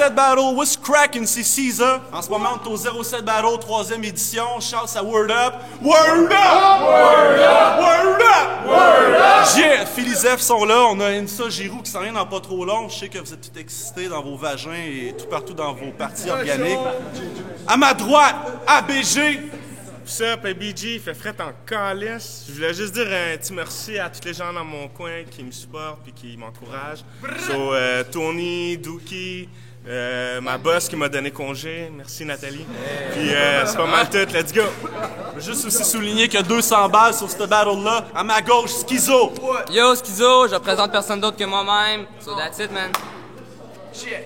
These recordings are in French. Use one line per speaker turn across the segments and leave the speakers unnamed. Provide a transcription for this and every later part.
07 Battle, what's crackin', c'est Caesar. En ce moment, on est au 07 Battle, 3e édition. Shout à Word Up. Word Up! Word Up! Word Up! Word Up! Yeah, Philly Zef sont là. On a Insa Giroux qui s'en vient dans pas trop long. Je sais que vous êtes tout excités dans vos vagins et tout partout dans vos parties organiques. À ma droite, ABG.
What's up, ABG? Fait fret en calice. Je voulais juste dire un petit merci à tous les gens dans mon coin qui me supportent et qui m'encouragent. So, Tony, Dookie, ma boss qui m'a donné congé. Merci, Nathalie. Puis, c'est pas mal tout. Let's go!
Je veux juste aussi souligner qu'il y a 200 balles sur cette battle-là. À ma gauche, Schizo.
Yo, Schizo, je représente personne d'autre que moi-même. So that's it, man.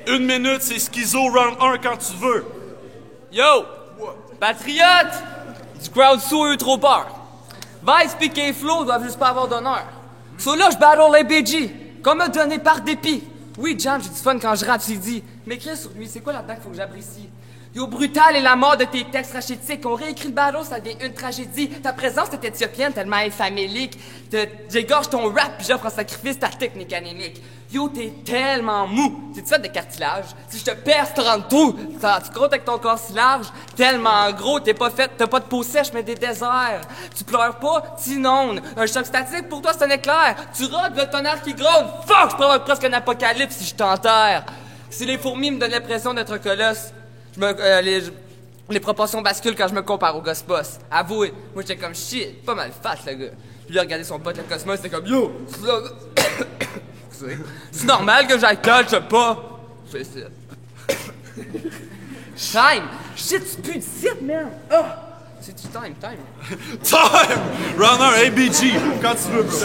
1 minute, c'est Schizo, round 1 quand tu veux.
Yo! Patriote! Du crowd sous eux trop peur. Vice pis K-Flow doivent juste pas avoir d'honneur. So là, je battle ABG, comme me donné par dépit. Oui, Jam, j'ai du fun quand je rappe, c'est dit. Mais écrire sur lui, c'est quoi là-dedans qu'il faut que j'apprécie? Yo, brutal et la mort de tes textes rachétiques. On réécrit le battle, ça devient une tragédie. Ta présence est éthiopienne, tellement infamélique. J'égorge ton rap, puis j'offre en sacrifice ta technique anémique. Yo, t'es tellement mou. C'est-tu fait de cartilage? Si je te perce 30 trous, tu crottes avec ton corps si large. Tellement gros, t'es pas fait, t'as pas de peau sèche, mais des déserts. Tu pleures pas, t'inondes. Un choc statique, pour toi, c'est un éclair. Tu rodes, le tonnerre qui gronde. Fuck, je provoque presque un apocalypse si je t'enterre. Si les fourmis me donnent l'impression d'être un colosse, les proportions basculent quand je me compare au gosse boss. Avouez, moi j'étais comme shit, pas mal fat le gars. Puis lui regardait son pote le Cosmos, c'était comme yo, c'est normal que j'aille catch pas. C'est ça. Time! Shit, tu pues de site, man! Oh! C'est du time.
Time! Round 1, ABG, quand tu veux, bro.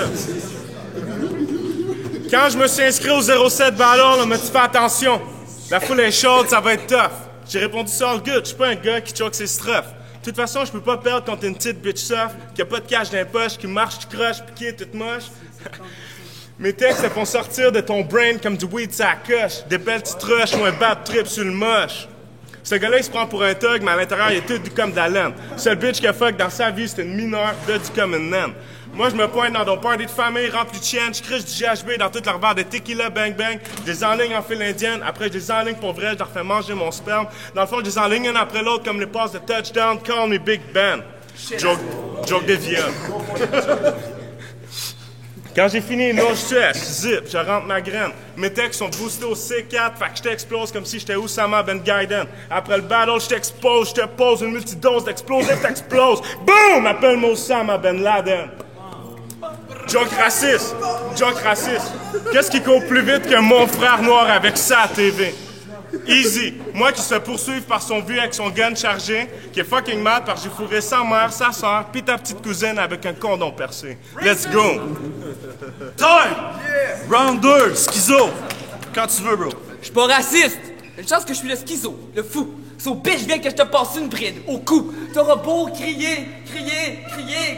Quand je me suis inscrit au 07 Battle, on m'a dit fais attention. La foule est chaude, ça va être tough. J'ai répondu ça all good, je suis pas un gars qui choque ses strophes. De toute façon, je peux pas perdre contre une petite bitch soft, qui a pas de cash dans les poches, qui marche, qui croche, pis qui est toute moche. Mes textes, elles font sortir de ton brain comme du weed sa coche, des belles petites rushs ou un bad trip sur le moche. Ce gars-là, il se prend pour un thug, mais à l'intérieur, il est tout du comme de la laine. Seul bitch qui a fuck dans sa vie, c'est une mineure de du comme une naine. Moi, je me pointe dans ton party de famille rempli de chiennes, je criche du GHB dans toute leur barre de tequila bang bang, je les enligne en file indienne, après je les enligne pour vrai, je leur fais manger mon sperme. Dans le fond, je les enligne un après l'autre comme les passes de touchdown, call me Big Ben. Joke de viol. Quand j'ai fini, non, je sèche, zip, je rentre ma graine. Mes textes sont boostés au C4, fait que je t'explose comme si j'étais Oussama Ben Gaiden. Après le battle, je t'expose, je te pose une multidose d'explosifs, t'exploses. Boum! Appelle-moi Oussama Ben Laden. Joke raciste. Qu'est-ce qui court plus vite que mon frère noir avec ça à TV? Easy. Moi qui se poursuive par son vieux avec son gun chargé, qui est fucking mad parce que j'ai fourré sa mère, sa soeur, pis ta petite cousine avec un condom percé. Let's go!
Time! Round 2, Schizo, quand tu veux, bro.
Je suis pas raciste! Une chance que je suis le schizo, le fou. So bitch, viens que je te passe une bride au cou. T'auras beau crier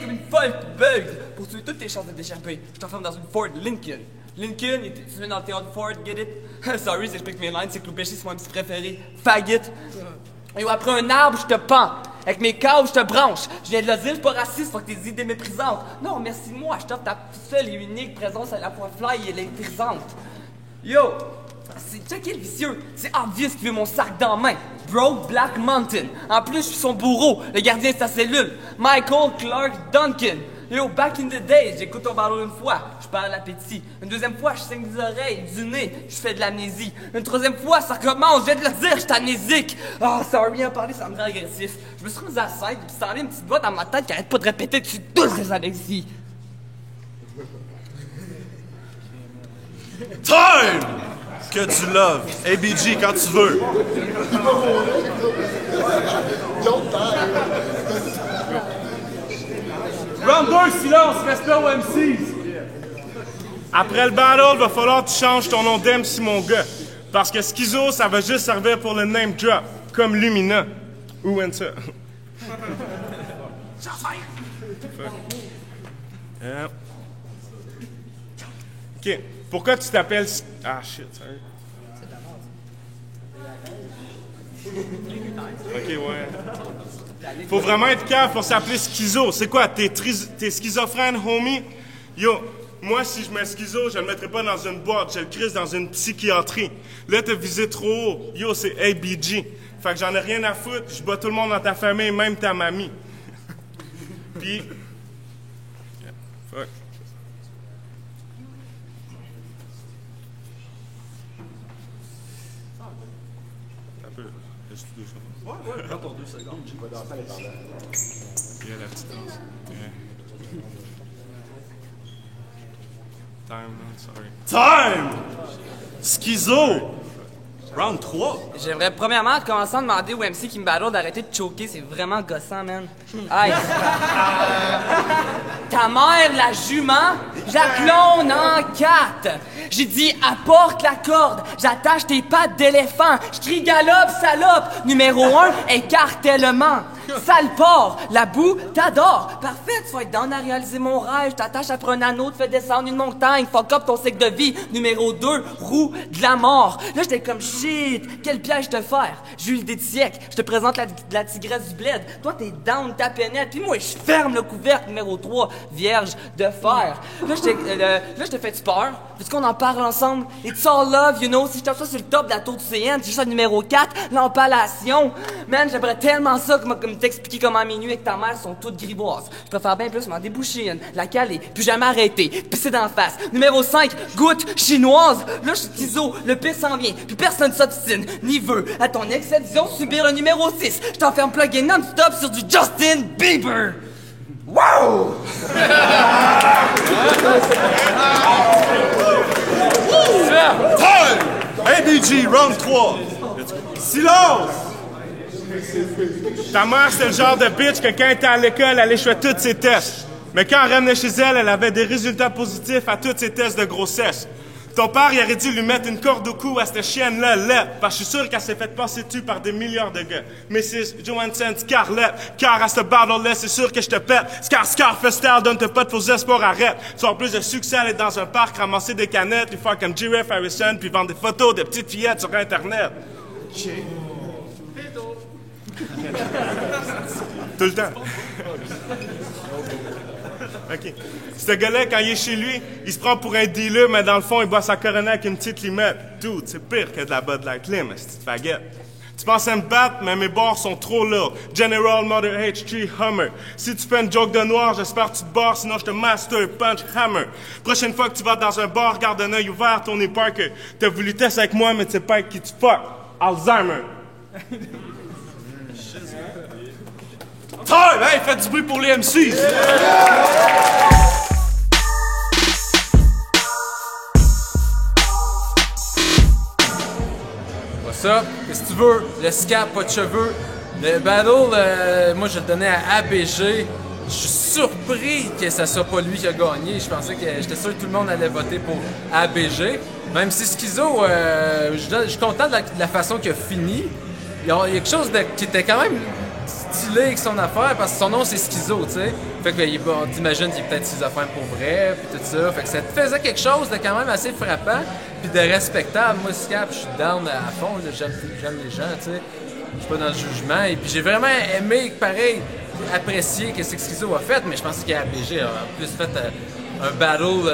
comme une folle bug pour tuer toutes tes chances de t'échapper. Je t'enferme dans une Ford Lincoln. Lincoln, il était tué dans le théâtre Ford, get it? Sorry, j'explique mes lines, c'est que Loupéché, c'est mon petit préféré. Faggot. Et après un arbre, je te pends. Avec mes câbles, je te branche. Je viens de le dire, je suis pas raciste, faut que tes idées méprisantes. Non, merci moi, je t'offre ta seule et unique présence à la fois fly et électrisante. Yo! C'est checké le vicieux. C'est obvious qu'il veut mon sac dans la main. Broke Black Mountain. En plus, je suis son bourreau, le gardien de sa cellule. Michael Clark Duncan. Yo, back in the days, j'écoute ton ballon une fois, je perds l'appétit. Une deuxième fois, je saigne des oreilles, du nez, je fais de l'amnésie. Une troisième fois, ça recommence, je viens de le dire, je suis amnésique. Ah, ça va bien parler, ça me rend agressif. Je me suis remis à la scène, puis ça allait une petite voix dans ma tête qui arrête pas de répéter que je suis tous des Alexis.
Time! Que tu loves. ABG, quand tu veux. Round 2, silence, respect aux MCs.
Après le battle, va falloir que tu changes ton nom d'MC, mon gars. Parce que Schizo, ça va juste servir pour le name drop, comme Lumina. Ou Winter. Ok. Pourquoi tu t'appelles... Ah, shit, sérieux? Ok, ouais. Faut vraiment être calme pour s'appeler Schizo. C'est quoi, t'es schizophrène, homie? Yo, Moi, si je mets Schizo, je le mettrais pas dans une boîte, je le crisse dans une psychiatrie. Là, t'as visé trop haut. Yo, c'est ABG. Fait que j'en ai rien à foutre, je bats tout le monde dans ta famille, même ta mamie. Puis... Fuck. Un peu. Laisse-tu 2 secondes.
Ouais, prends ton 2 secondes. Je vais danser les pendant.
Il y a la petite danse. Yeah. Time, man, sorry.
Time! Schizo! Round 3.
J'aimerais premièrement commencer à demander au MC qui me battle d'arrêter de choquer, c'est vraiment gossant, man. Aïe. Ta mère, la jument, je la clone en 4. J'ai dit apporte la corde, j'attache tes pattes d'éléphant, je crie galope, salope. Numéro 1, écartèlement. Sale porc, la boue, t'adore. Parfait, tu vas être down à réaliser mon rêve. Je t'attache après un anneau, te fais descendre une montagne. Fuck up ton cycle de vie. Numéro 2, roue de la mort. Là, j'étais comme shit, quel piège te faire? J'ai eu l'idée de siècle. Je te présente la tigresse du bled. Toi, t'es down ta pénètre. Puis moi, je ferme le couvercle. Numéro 3, vierge de fer. Là, je te fais-tu peur? Veux-tu qu'on en parle ensemble? It's all love, you know. Si je tape ça sur le top de la tour du CN, j'ai ça numéro 4, l'empalation. Man, j'aimerais tellement ça comme t'expliquer comment à minuit avec ta mère sont toutes grivoises. Je préfère bien plus m'en déboucher une, la caler, puis jamais arrêter, pisser d'en face. Numéro 5, goutte chinoise. Là, je suis Schizo, le pire s'en vient, puis personne s'obstine, ni veut. À ton excédtion, subir le numéro 6. Je t'enferme plugé non-stop sur du Justin Bieber. Wow!
Time! ABG, round 3. Silence!
Ta mère, c'est le genre de bitch que quand elle était à l'école, elle échouait tous ses tests. Mais quand elle revenait chez elle, elle avait des résultats positifs à tous ses tests de grossesse. Ton père, il aurait dû lui mettre une corde au cou à cette chienne-là, là, parce que je suis sûr qu'elle s'est fait passer dessus par des milliards de gars. Mrs. Johansson, Scarlett, car à ce battle-là, c'est sûr que je te pète. Scar Festel, donne tes pas de faux espoirs, arrête. Tu vas avoir plus de succès à aller dans un parc, ramasser des canettes, lui faire comme J.F. Harrison, puis vendre des photos de petites fillettes sur Internet. Tout le temps. OK. Ce gars-là, quand il est chez lui, il se prend pour un dealer, mais dans le fond, il boit sa Corona avec une petite limette. Dude, c'est pire que de la Bud Light Lim, cette petite faguette. Tu pensais me battre, mais mes bords sont trop lourds. General Mother H3 Hummer. Si tu fais une joke de noir, j'espère que tu te barres, sinon je te master punch hammer. Prochaine fois que tu vas dans un bar, garde un œil ouvert, Tony Parker. T'as voulu tester avec moi, mais tu sais pas avec qui tu fuck. Alzheimer.
Time! Hey, faites du bruit pour les MCs!
What's up? Qu'est-ce que tu veux? Le scap, pas de cheveux. Le battle, moi je le donnais à ABG. Je suis surpris que ça soit pas lui qui a gagné. J'étais sûr que tout le monde allait voter pour ABG. Même si Schizo, je suis content de la façon qu'il a fini. Il y a quelque chose qui était quand même stylé avec son affaire parce que son nom c'est Schizo, tu sais. Fait que t'imagines qu'il est peut-être schizophrène pour vrai, puis tout ça. Fait que ça te faisait quelque chose de quand même assez frappant, puis de respectable. Moi, Scap, je suis down à fond, j'aime les gens, tu sais. Je suis pas dans le jugement. Et puis j'ai vraiment aimé, pareil, apprécier ce que Schizo a fait, mais je pense qu'ABG a en plus fait un battle,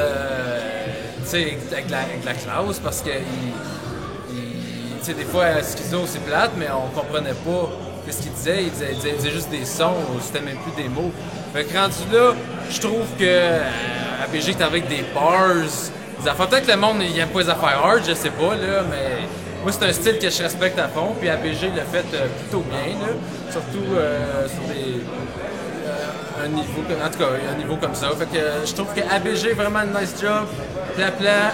tu sais, avec la classe parce que tu sais, des fois, Schizo, c'est plate, mais on comprenait pas ce qu'il disait. Il disait juste des sons, c'était même plus des mots. Fait que rendu là, je trouve que ABG est avec des bars, des affaires. Peut-être que le monde, il aime pas les affaires hard, je sais pas, là, mais moi, c'est un style que je respecte à fond. Puis ABG l'a fait plutôt bien, là. Surtout sur un niveau comme ça. Fait que je trouve que ABG, vraiment un nice job, plat.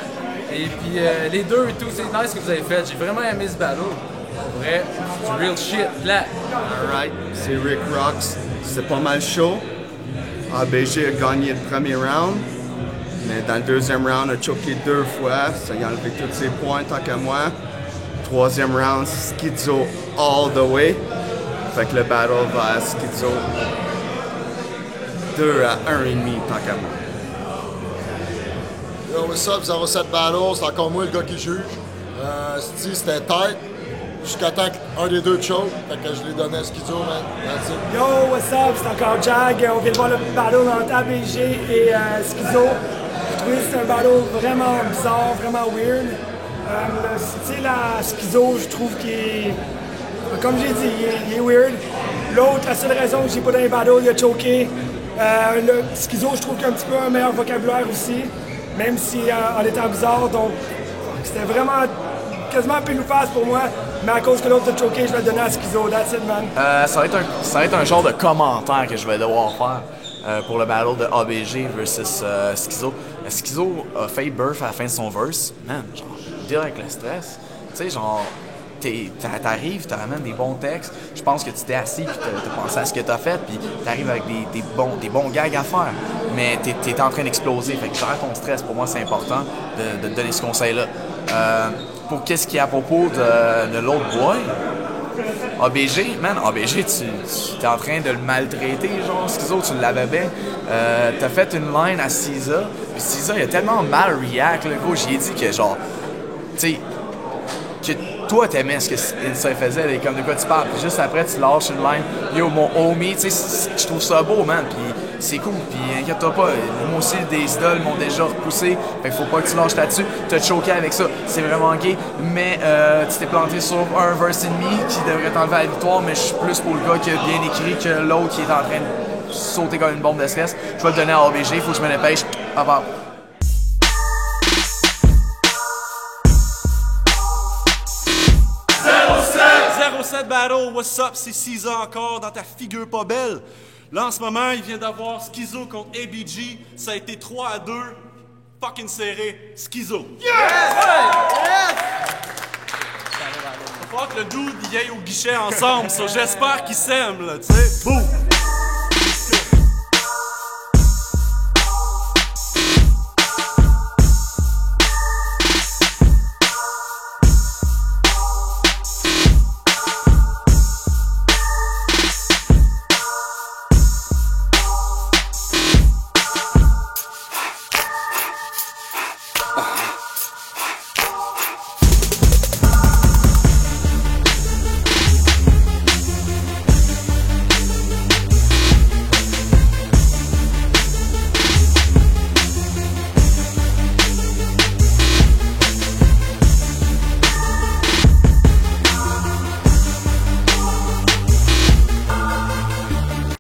Et puis les deux et tout, c'est nice que vous avez fait. J'ai vraiment aimé ce battle. Pour vrai, du real shit, là.
Alright, c'est Rick Rocks. C'est pas mal chaud. ABG a gagné le premier round, mais dans le deuxième round, a choqué 2 fois. Ça a enlevé tous ses points tant qu'à moi. Troisième round, Schizo all the way. Fait que le battle va à Schizo 2 à 1,5 tant qu'à moi.
Yo, what's up, 07 Battle, c'est encore moi le gars qui juge. C'était tight, jusqu'à temps qu'un des deux choke, fait que je l'ai donné à Schizo, man. That's it.
Yo, what's up, c'est encore Jag. On vient de voir le battle entre ABG et Schizo. Je trouvé que c'était un battle vraiment bizarre, vraiment weird. Le style à Schizo, je trouve qu'il est... Comme j'ai dit, il est weird. L'autre, la seule raison que j'ai pas dans les battles, il a choqué. Le Schizo, je trouve qu'il a un petit peu un meilleur vocabulaire aussi, même si en étant bizarre, donc c'était vraiment quasiment pile ou face pour moi, mais à cause que l'autre a choqué, je vais le donner à Schizo, that's it, man.
Ça va être un genre de commentaire que je vais devoir faire pour le battle de ABG versus Schizo. Schizo a fait birth à la fin de son verse, man, genre, direct le stress, tu sais, genre, t'arrives, tu ramènes des bons textes, je pense que tu t'es assis puis t'as pensé à ce que t'as fait, puis t'arrives avec des bons gags à faire, mais t'es en train d'exploser, fait que gère ton stress, pour moi c'est important de te donner ce conseil-là. Pour qu'est-ce qui est à propos de l'autre boy, ABG, man, ABG, tu t'es en train de le maltraiter, genre, Schizo, tu l'avais bien. T'as fait une line à Caesar, puis Caesar, il a tellement mal react, le gros, j'y ai dit que, genre, tu sais, que toi, t'aimais ce que ça faisait, et comme de quoi tu parles, puis juste après, tu lâches une line, yo, mon homie, tu sais, je trouve ça beau, man, puis c'est cool, puis inquiète-toi pas, moi aussi, des idoles m'ont déjà repoussé, fait qu'il faut pas que tu lâches là-dessus, t'as choqué avec ça, c'est vraiment gay, mais tu t'es planté sur un verse and me qui devrait t'enlever à la victoire, mais je suis plus pour le gars qui a bien écrit que l'autre qui est en train de sauter comme une bombe de stress. Je vais le donner à ABG, faut que je me dépêche, au revoir.
07 Battle, what's up, c'est Caesar encore dans ta figure pas belle. Là en ce moment, il vient d'avoir Schizo contre ABG, ça a été 3-2, fucking serré, Schizo. Yes! Yes! Il va falloir que le dude y aille au guichet ensemble, so j'espère qu'ils s'aiment là, tu sais. Boum!